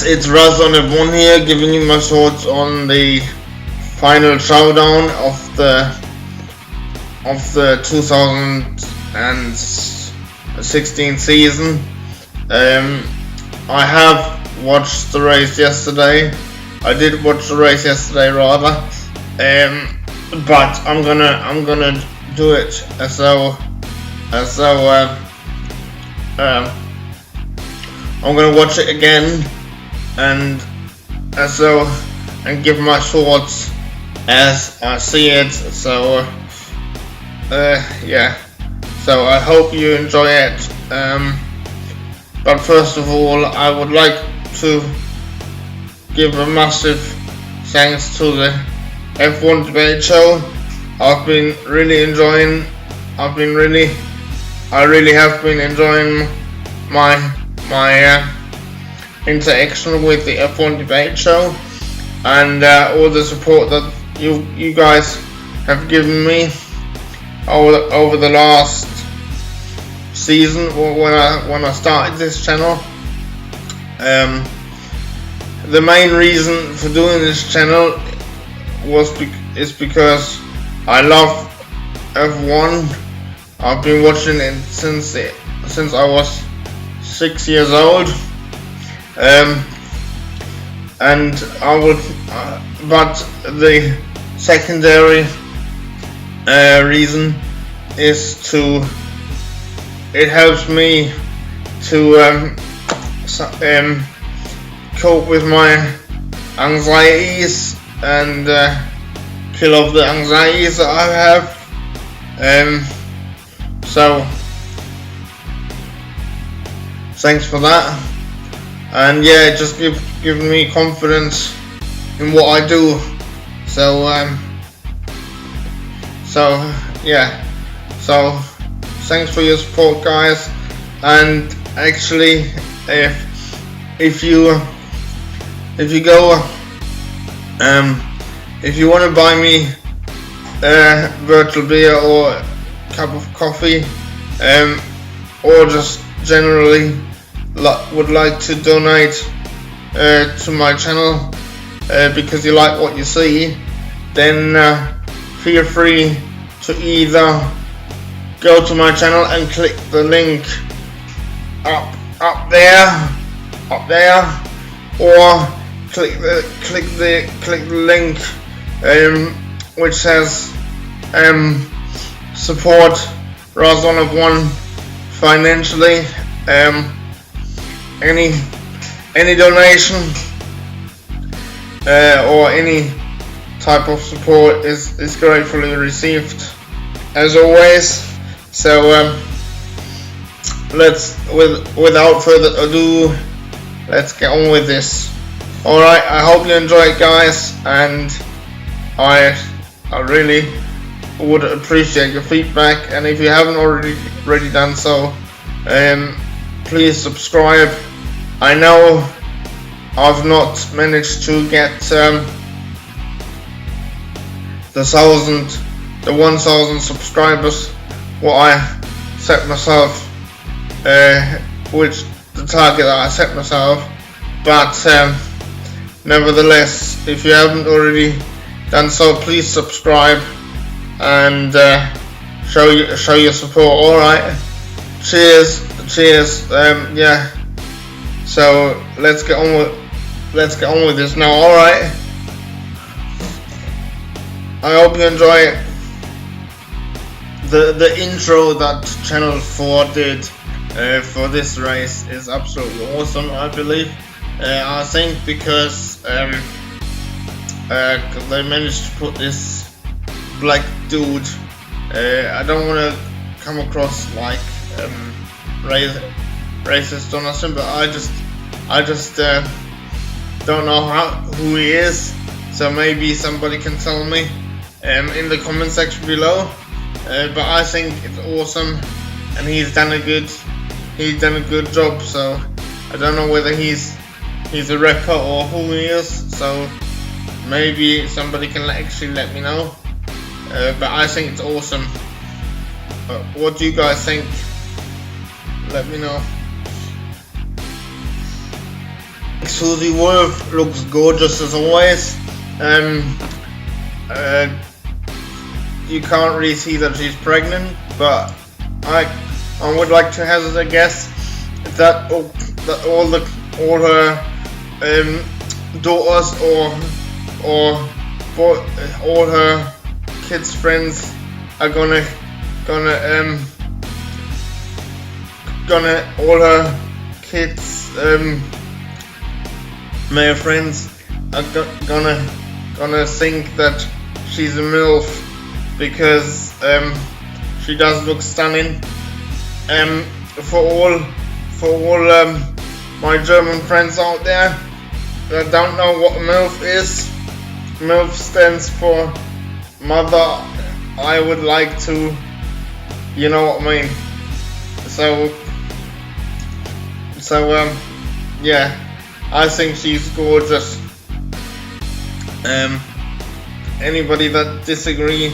guys, it's Raz on F1 here, giving you my thoughts on the final showdown of the 2016 season. I have watched the race yesterday. I did watch the race yesterday rather, but I'm gonna do it as though I'm gonna watch it again and give my thoughts as I see it. So yeah. So I hope you enjoy it. But first of all, I would like to give a massive thanks to the F1 debate show. I really have been enjoying my interaction with the F1 debate show and all the support that you guys have given me over the last season when I started this channel. The main reason for doing this channel is because I love F1. I've been watching it since I was 6 years old, and I would, but the secondary reason is it helps me to cope with my anxieties and kill off the anxieties that I have. So thanks for that, and yeah, just giving me confidence in what I do. So yeah, so thanks for your support, guys. And actually, if you want to buy me virtual beer or a cup of coffee, or just generally would like to donate to my channel because you like what you see, then feel free to either go to my channel and click the link up there, or click the link which says support Razon of One financially. Any donation or any type of support is gratefully received, as always. So without further ado, let's get on with this. Alright, I hope you enjoy it, guys, and I really would appreciate your feedback, and if you haven't already done so, please subscribe. I know I've not managed to get the 1,000 subscribers what I set myself, which the target that I set myself, but nevertheless, if you haven't already done so, please subscribe and show your support. Alright, cheers. Yeah, so let's get on with this now. Alright, I hope you enjoy it. The intro that Channel 4 did for this race is absolutely awesome, I believe. I think because they managed to put this black dude, I don't want to come across like racist or nothing, but I just don't know who he is, so maybe somebody can tell me in the comment section below. But I think it's awesome, and he's done a good job. So I don't know whether he's a rapper or who he is. So maybe somebody can actually let me know. But I think it's awesome. What do you guys think? Let me know. Susie Wolf looks gorgeous as always. You can't really see that she's pregnant, but I would like to hazard a guess that all her daughters or all her kids' friends are gonna all her kids male friends are gonna think that she's a MILF because she does look stunning. For all my German friends out there that don't know what a MILF is, MILF stands for mother. I would like to, you know what I mean. So yeah, I think she's gorgeous. Anybody that disagrees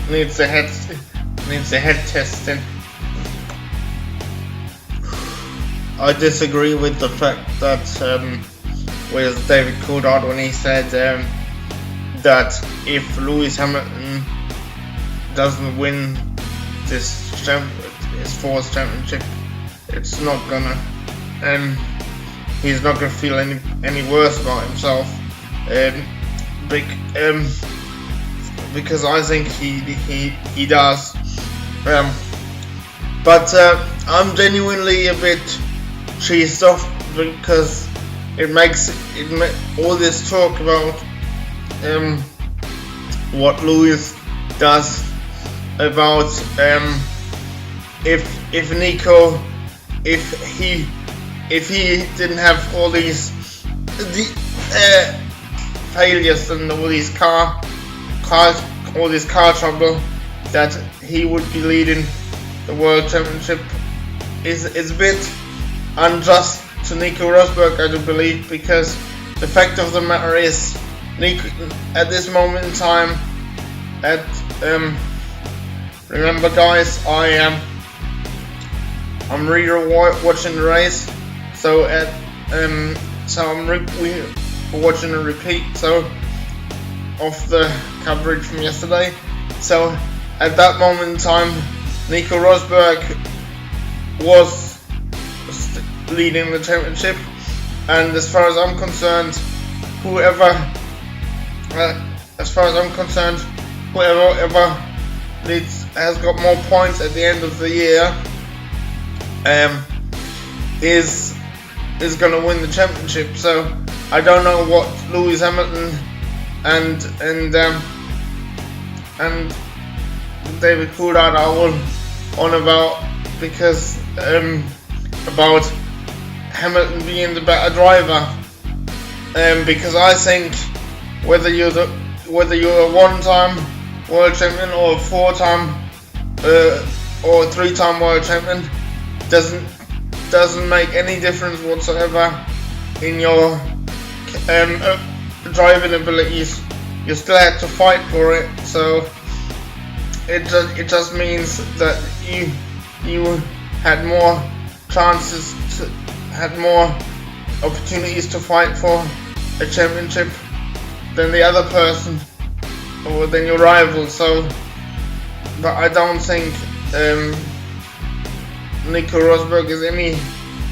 needs a head testing. I disagree with the fact that with David Coulthard when he said that if Lewis Hamilton doesn't win his fourth championship, it's not gonna he's not gonna feel any worse about himself, because I think he does. But I'm genuinely a bit cheesed off because it makes all this talk about what Lewis does about if Nico, if he didn't have all these failures and all this car trouble, that he would be leading the world championship is a bit unjust to Nico Rosberg, I do believe, because the fact of the matter is, Nico, at this moment in time, remember guys, I'm watching the race, so I'm watching a repeat of the coverage from yesterday. So at that moment in time, Nico Rosberg was leading the championship, and as far as I'm concerned, whoever has got more points at the end of the year is going to win the championship. So I don't know what Lewis Hamilton and David Coulthard are all on about, because about Hamilton being the better driver, because I think whether you're a one-time world champion or a four-time or a three-time world champion doesn't make any difference whatsoever in your driving abilities. You still have to fight for it, so it just means that you had more chances, had more opportunities to fight for a championship than the other person or than your rival. So, but I don't think Nico Rosberg is any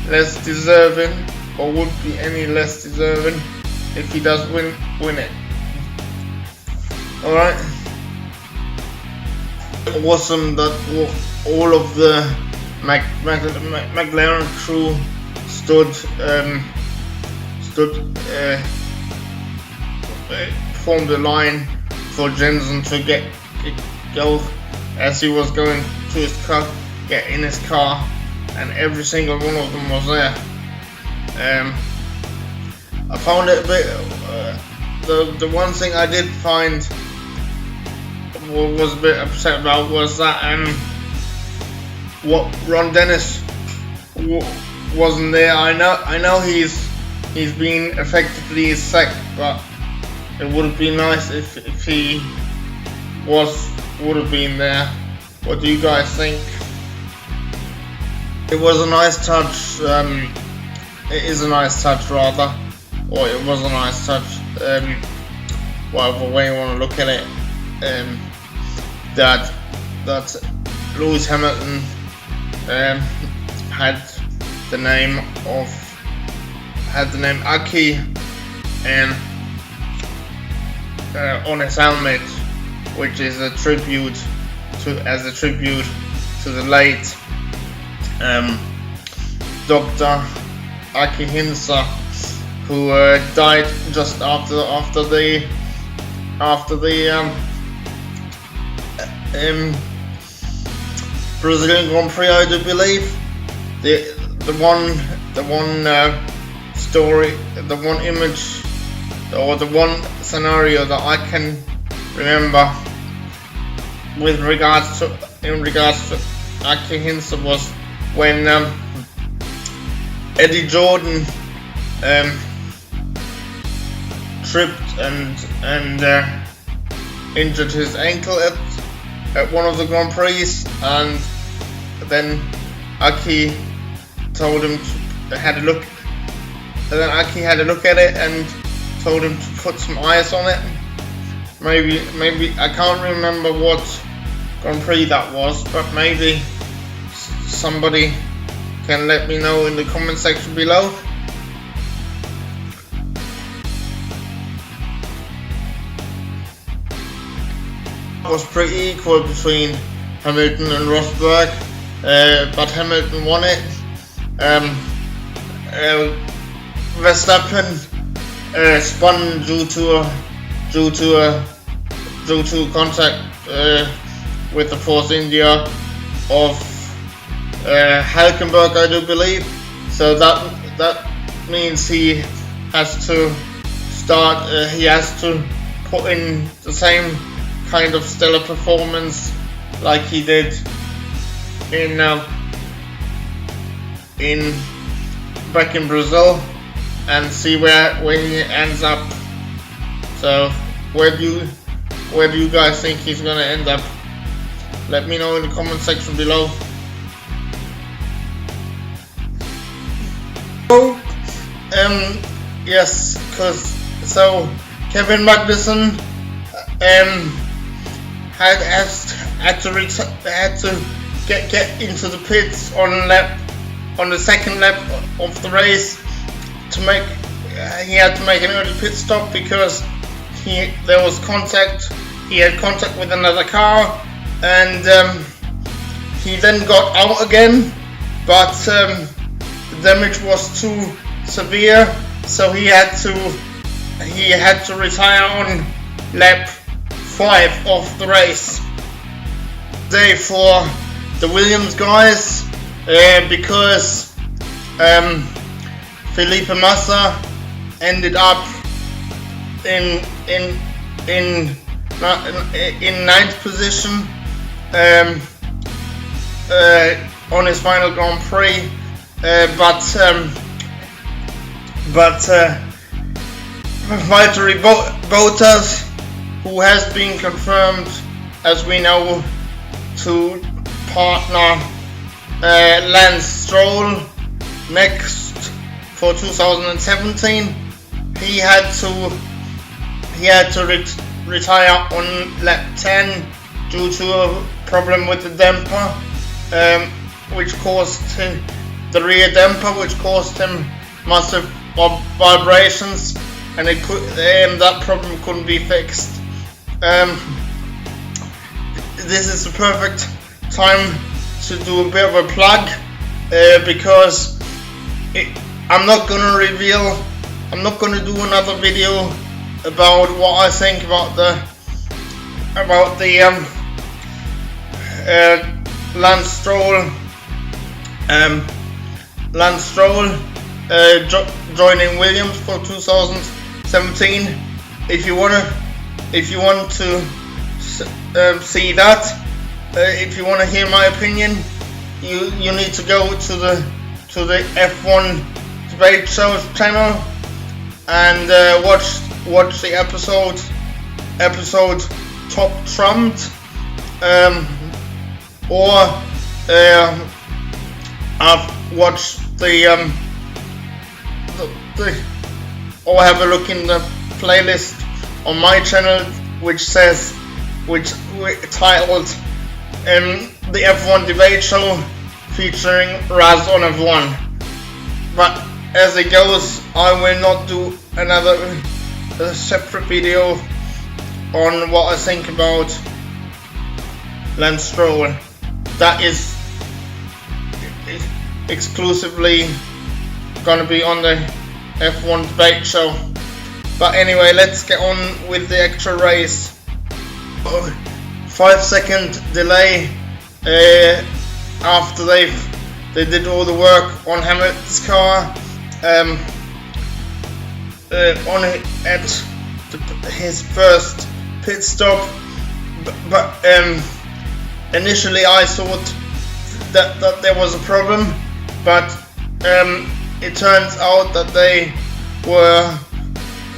less deserving, or would be any less deserving, if he does win it. Alright. Awesome that all of the McLaren crew formed a line for Jensen to go as he was going to his car, get in his car, and every single one of them was there. I found it a bit. The one thing I did find was a bit upset about was that what Ron Dennis wasn't there. I know he's been effectively sacked, but it would have been nice if he would have been there. What do you guys think? It was a nice touch it is a nice touch rather, or it was a nice touch, whatever way you want to look at it, that Lewis Hamilton had the name Aki on his helmet, which is a tribute to the late Dr. Aki Hinsa, who died just after the Brazilian Grand Prix, I do believe. The one story, the one image, or the one scenario that I can remember in regards to Aki Hinsa was when Eddie Jordan tripped and injured his ankle at one of the Grand Prix, and then Aki told him had a look at it and told him to put some ice on it. Maybe I can't remember what Grand Prix that was, but maybe somebody can let me know in the comment section below. It was pretty equal between Hamilton and Rosberg, but Hamilton won it. Verstappen spun due to contact with the Force India of Hülkenberg, I do believe. So that means he has to start. He has to put in the same kind of stellar performance like he did back in Brazil, and see where he ends up. So where do you guys think he's gonna end up? Let me know in the comment section below. Yes, so Kevin Magnussen had to get into the pits on the second lap of the race he had to make an early pit stop because there was contact. He had contact with another car, and he then got out again, but the damage was too severe, so he had to retire on lap 5 of the race. Day for the Williams guys, because Felipe Massa ended up in 9th position on his final Grand Prix, but Valtteri Bottas, who has been confirmed, as we know, to partner Lance Stroll next for 2017, he had to retire on lap 10 due to a problem with the damper, which caused him the rear damper, which caused him massive vibrations, and that problem couldn't be fixed. This is the perfect time to do a bit of a plug, because I'm not gonna do another video about what I think about the Lance Stroll joining Williams for 2017. If you want to see that, if you want to hear my opinion, you need to go to the F1 Debate Shows channel and watch the episode Top Trumped, or I've watched the or have a look in the playlist on my channel, which titled the F1 debate show featuring Raz on F1. But as it goes, I will not do another separate video on what I think about Lance Stroll. That is exclusively gonna be on the F1 debate show. But anyway, let's get on with the actual race. 5-second delay after they did all the work on Hamilton's car at his first pit stop. But initially I thought that there was a problem, but it turns out that they were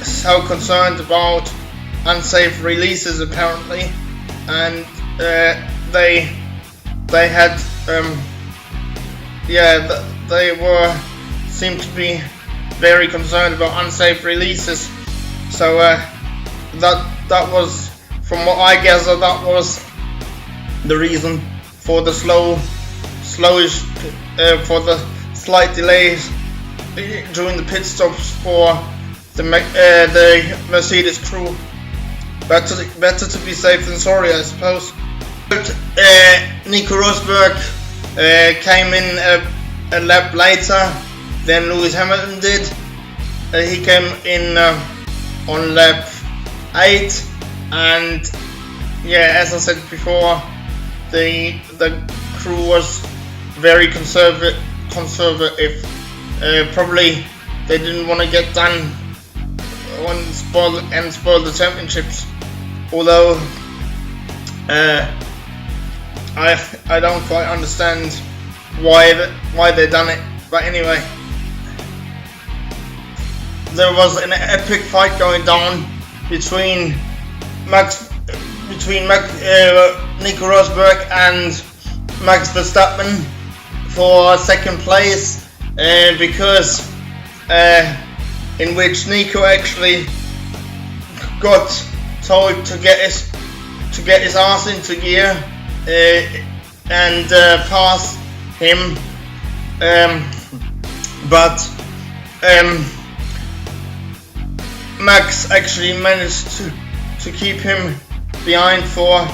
so concerned about unsafe releases apparently, and they had seemed to be very concerned about unsafe releases. So that was, from what I gather, that was the reason for the for the slight delays during the pit stops for the Mercedes crew. Better to be safe than sorry, I suppose. Nico Rosberg came in a lap later than Lewis Hamilton did. He came in on lap 8, and yeah, as I said before, the crew was very conservative. Probably they didn't want to get done and spoil the championships. Although I don't quite understand why they done it. But anyway, there was an epic fight going down between Nico Rosberg and Max Verstappen for second place, because in which Nico actually got told to get his ass into gear and pass him, but Max actually managed to keep him behind for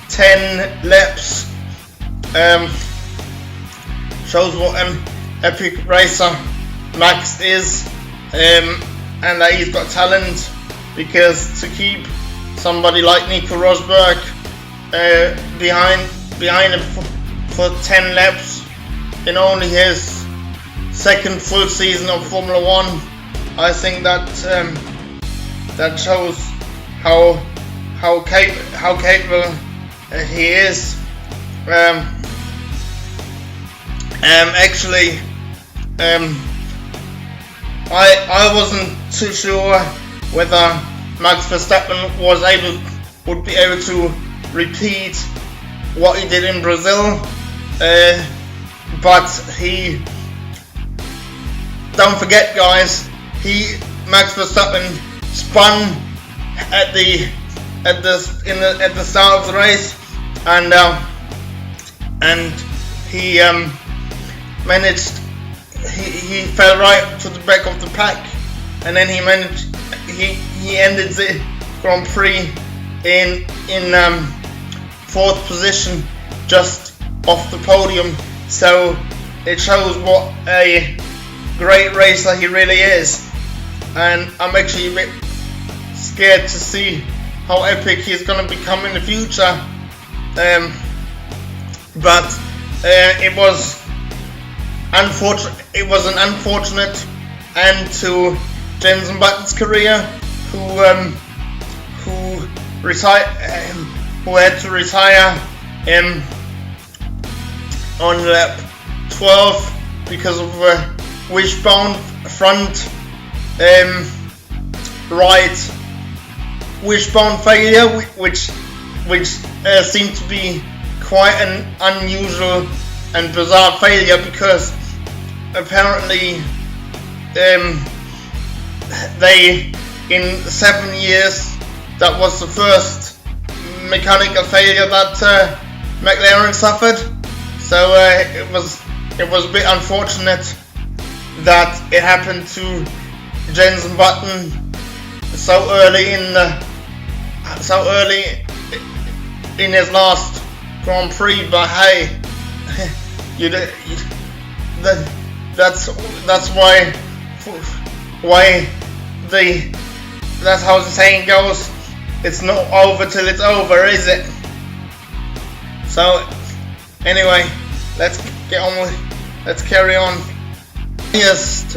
10 laps. Shows what an epic racer Max is, and that he's got talent, because to keep somebody like Nico Rosberg behind him for 10 laps in only his second full season of Formula 1, I think that that shows how capable he is. Actually, I wasn't too sure whether Max Verstappen would be able to repeat what he did in Brazil, but he, don't forget guys, Max Verstappen spun at the start of the race, and he he fell right to the back of the pack, and then he ended the Grand Prix in 4th position, just off the podium. So it shows what a great racer he really is, and I'm actually a bit scared to see how epic he's gonna become in the future. But it was unfortunate. It was an unfortunate end to Jenson Button's career, who had to retire on lap 12 because of a wishbone front right wishbone failure, which seemed to be quite an unusual and bizarre failure, because apparently they, in 7 years, that was the first mechanical failure that McLaren suffered. So it was a bit unfortunate that it happened to Jenson Button so early in his last Grand Prix. But hey, that's how the saying goes. It's not over till it's over, is it? So anyway, let's carry on. Funniest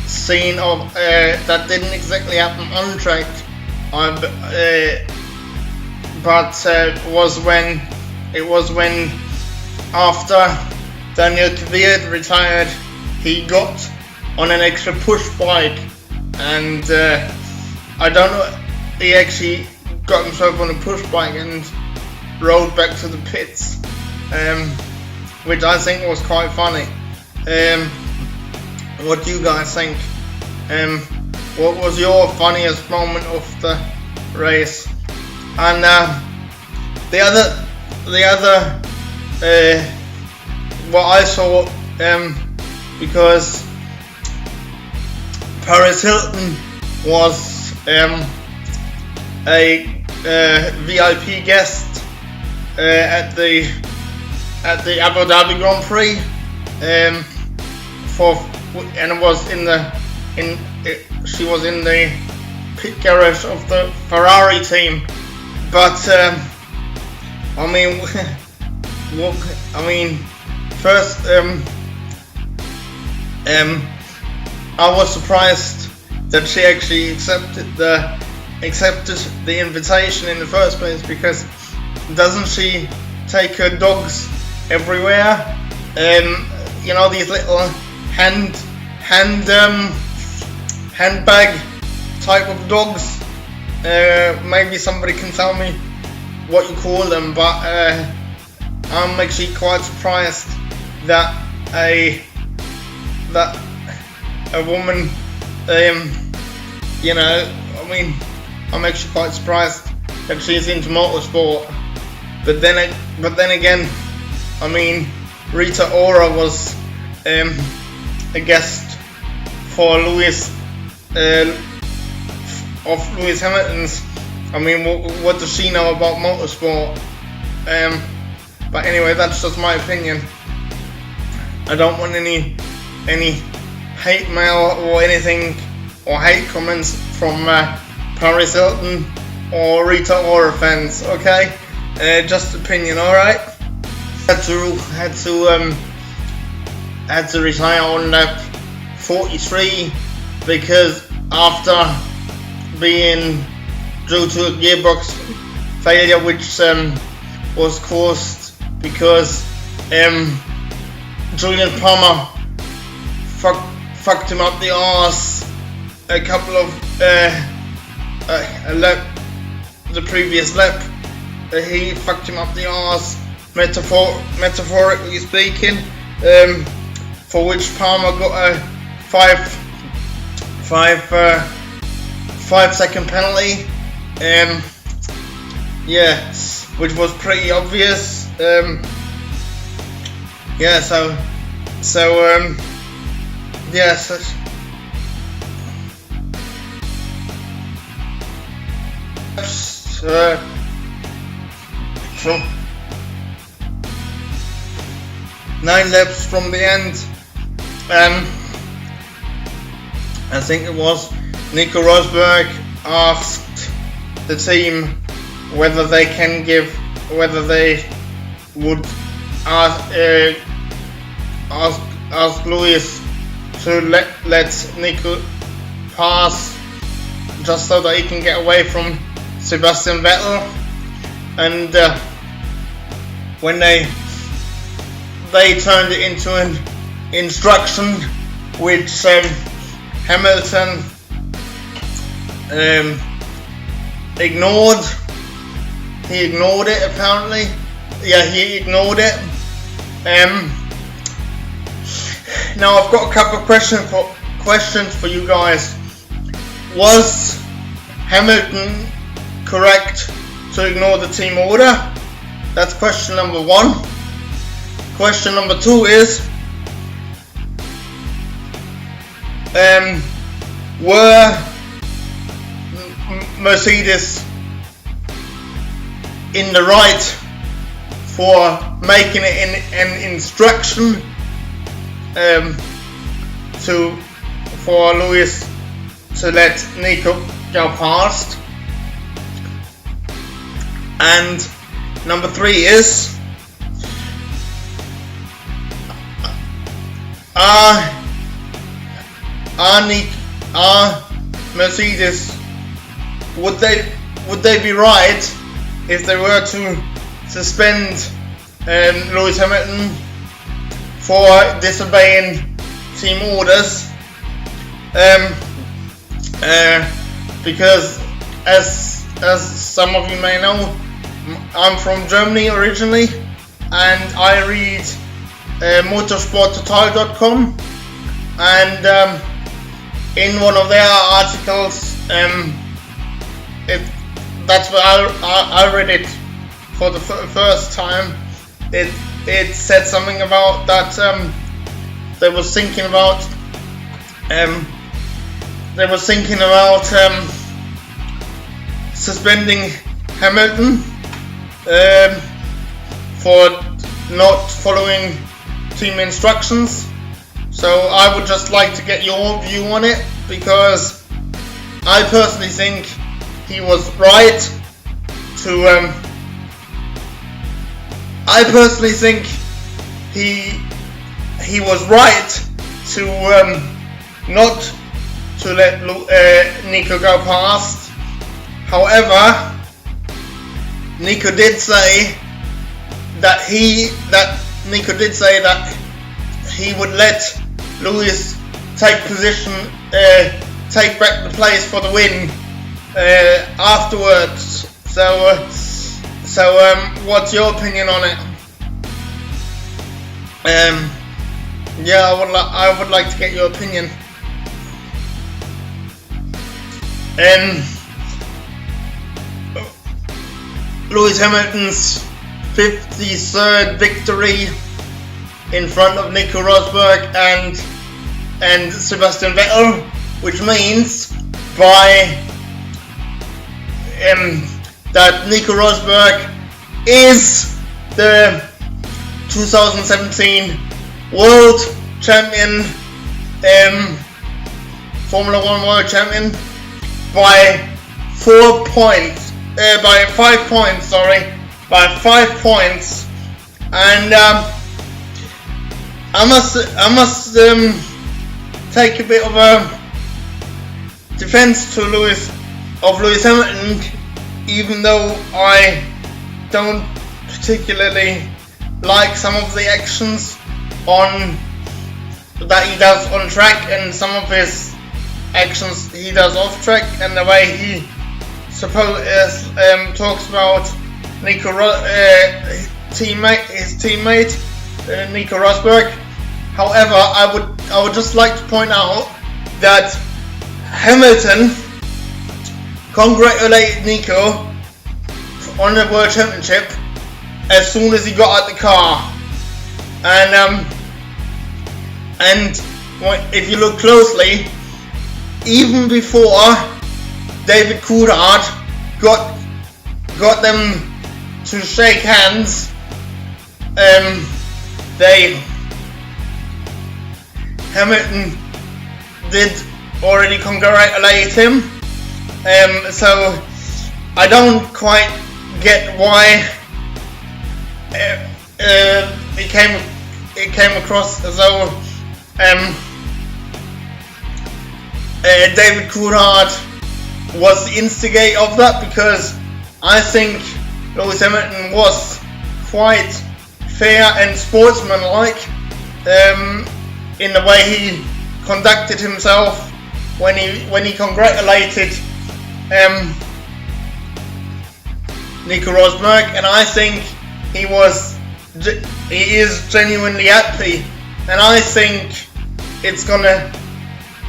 scene of that didn't exactly happen on track, but was when after Daniel Kvyat retired, he got on an extra push bike, and I don't know, he actually got himself on a push bike and rode back to the pits, which I think was quite funny. What do you guys think? What was your funniest moment of the race? And the other what I saw, because Paris Hilton was a VIP guest at the Abu Dhabi Grand Prix, she was in the pit garage of the Ferrari team. But first, I was surprised that she actually accepted the invitation in the first place, because doesn't she take her dogs everywhere? You know, these little handbag type of dogs. Maybe somebody can tell me what you call them, but I'm actually quite surprised that a woman, I'm actually quite surprised that she's into motorsport. But then again, Rita Ora was a guest for Lewis Hamilton's. What does she know about motorsport? But anyway, that's just my opinion. I don't want any hate mail or anything, or hate comments from Paris Hilton or Rita Ora fans. Okay, just opinion. All right. Had to retire on lap 43 because after being due to a gearbox failure, which was caused because Julian Palmer fucked him up the arse a couple of the previous lap. He fucked him up the arse, metaphorically speaking, for which Palmer got a 5 second penalty. Which was pretty obvious. So 9 laps from the end, I think it was Nico Rosberg asked the team whether they would ask Lewis to let Nico pass, just so that he can get away from Sebastian Vettel. And when they turned it into an instruction, which Hamilton ignored. He ignored it, apparently. Yeah, he ignored it. Now I've got a couple of questions questions for you guys. Was Hamilton correct to ignore the team order? That's question number 1. Question number 2 is, were Mercedes in the right for making it an instruction for Lewis to let Nico go past? And number 3 is, are Mercedes, would they be right if they were to suspend Lewis Hamilton for disobeying team orders? Because as some of you may know, I'm from Germany originally, and I read motorsporttotal.com, and in one of their articles, that's where I read it for the first time. It said something about that they were thinking about suspending Hamilton for not following team instructions. So I would just like to get your view on it, because I personally think he was right to not to let Nico go past. However, Nico did say that he would let Lewis take back the place for the win afterwards. So what's your opinion on it? I would like to get your opinion. Lewis Hamilton's 53rd victory in front of Nico Rosberg and Sebastian Vettel, which means that Nico Rosberg is the 2017 World Champion, Formula 1 World Champion by 5 points, and I must take a bit of a defense to Lewis Hamilton, even though I don't particularly like some of the actions that he does on track, and some of his actions he does off track, and the way he talks about his teammate Nico Rosberg. However, I would just like to point out that Hamilton congratulated Nico on the World Championship as soon as he got out the car, and if you look closely, even before David Coulthard got them to shake hands, Hamilton did already congratulate him. So I don't quite get why it came across as though David Coulthard was the instigator of that, because I think Lewis Hamilton was quite fair and sportsmanlike in the way he conducted himself when he congratulated Nico Rosberg, and I think he is genuinely happy, and I think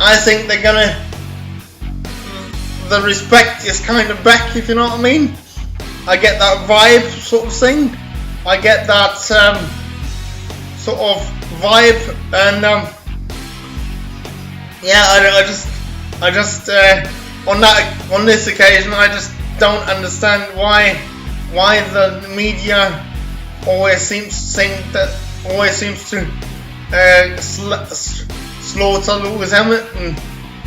I think they're gonna. The respect is kind of back, if you know what I mean. I get that vibe, sort of thing. I get that sort of vibe, and yeah, I just on this occasion, I just don't understand why the media always seems to slaughter Lewis Hamilton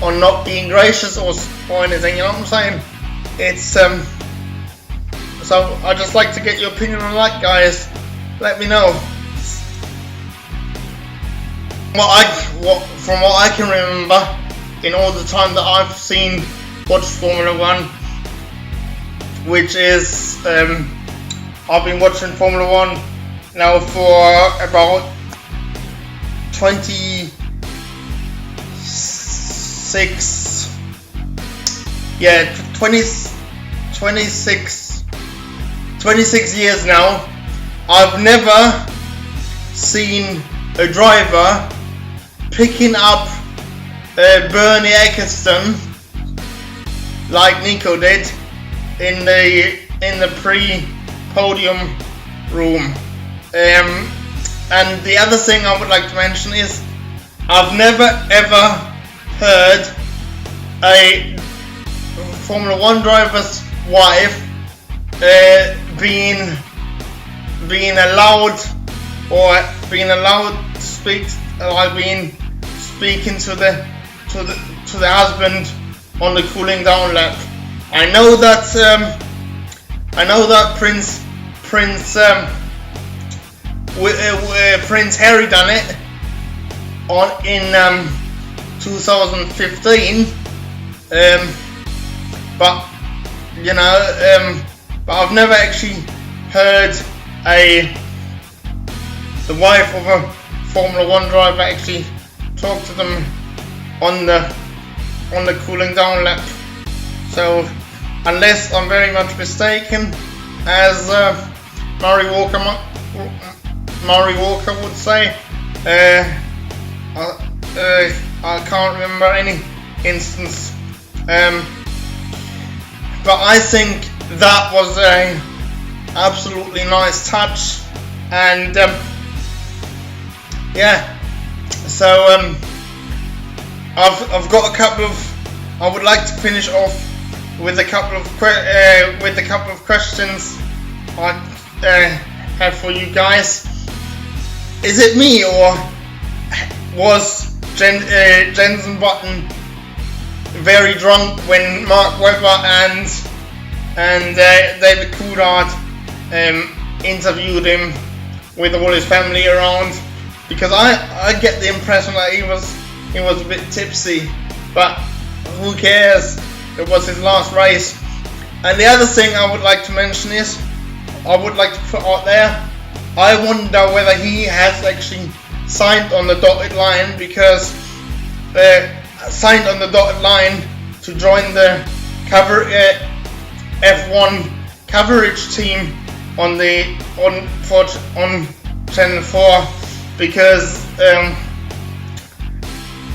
on not being gracious or anything. You know what I'm saying? It's so I just like to get your opinion on that, guys. Let me know. From what I can remember, in all the time that I've watched Formula 1, which is I've been watching Formula 1 now for about 26 years now. I've never seen a driver picking up Bernie Ecclestone like Nico did in the pre-podium room. And the other thing I would like to mention is I've never ever heard a Formula 1 driver's wife being allowed to speak, speaking to the husband on the cooling down lap. I know that Prince Harry done it in 2015, but you know, but I've never actually heard the wife of a Formula 1 driver actually talk to them on the cooling down lap. So unless I'm very much mistaken, as Murray Walker would say, I can't remember any instance, but I think that was a absolutely nice touch, and yeah. So I've got a couple of. I would like to finish off with a couple of questions I have for you guys. Is it me, or was Jenson Button very drunk when Mark Webber and David Coulthard interviewed him with all his family around? Because I get the impression that he was a bit tipsy, but who cares? It was his last race. And the other thing I would like to mention is, I would like to put out there, I wonder whether he has actually signed on the dotted line, because signed on the dotted line to join the F1 coverage team on Channel 4, because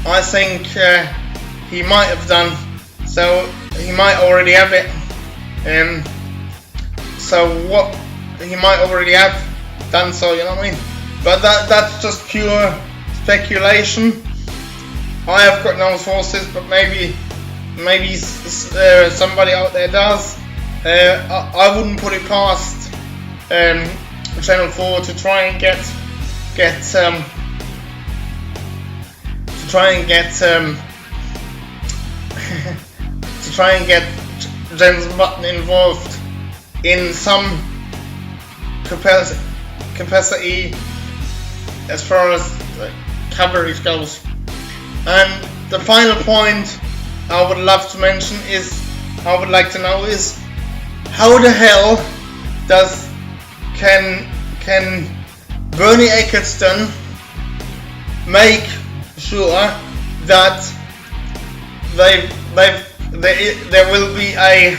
I think he might have done, so he might already have it, so what he might already have done, so you know what I mean. But that's just pure speculation. I have got no sources, but maybe somebody out there does. I wouldn't put it past Channel 4 to try and get Jenson Button involved in some capacity as far as coverage goes. And the final point I would love to mention is, I would like to know is, how the hell can Bernie Ecclestone make sure that there will be a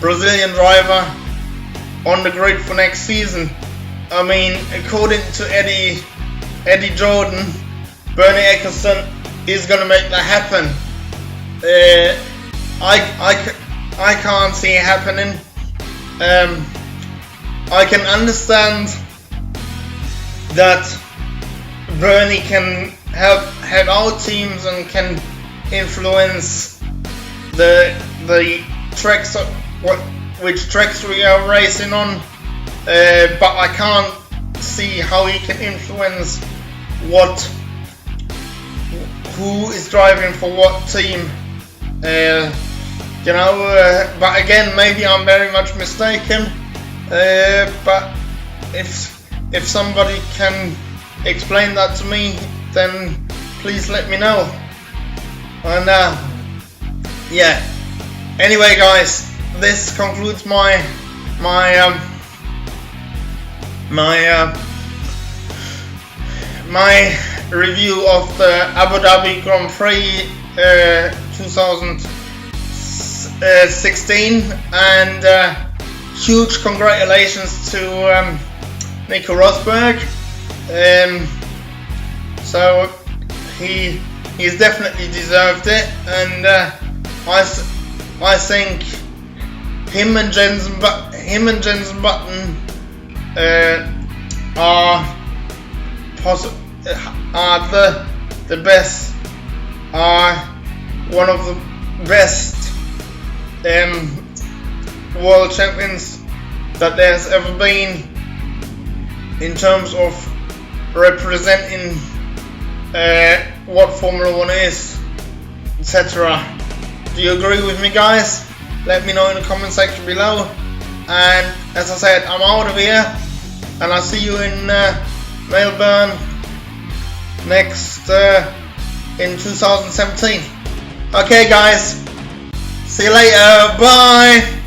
Brazilian driver on the grid for next season? I mean, according to Eddie Jordan, Bernie Ecclestone he's gonna make that happen. I can't see it happening. I can understand that Bernie can help head out teams and can influence the tracks, which tracks we are racing on, but I can't see how he can influence who is driving for what team. But again, maybe I'm very much mistaken. But if somebody can explain that to me, then please let me know. And yeah. Anyway, guys, this concludes my review of the Abu Dhabi Grand Prix 2016, and huge congratulations to Nico Rosberg. So he's definitely deserved it, and I think him and Jensen Button are the best, are one of the best world champions that there's ever been in terms of representing what Formula 1 is, etc. Do you agree with me, guys? Let me know in the comment section below. And as I said, I'm out of here, and I'll see you in Melbourne next in 2017. Okay, guys, see you later. Bye.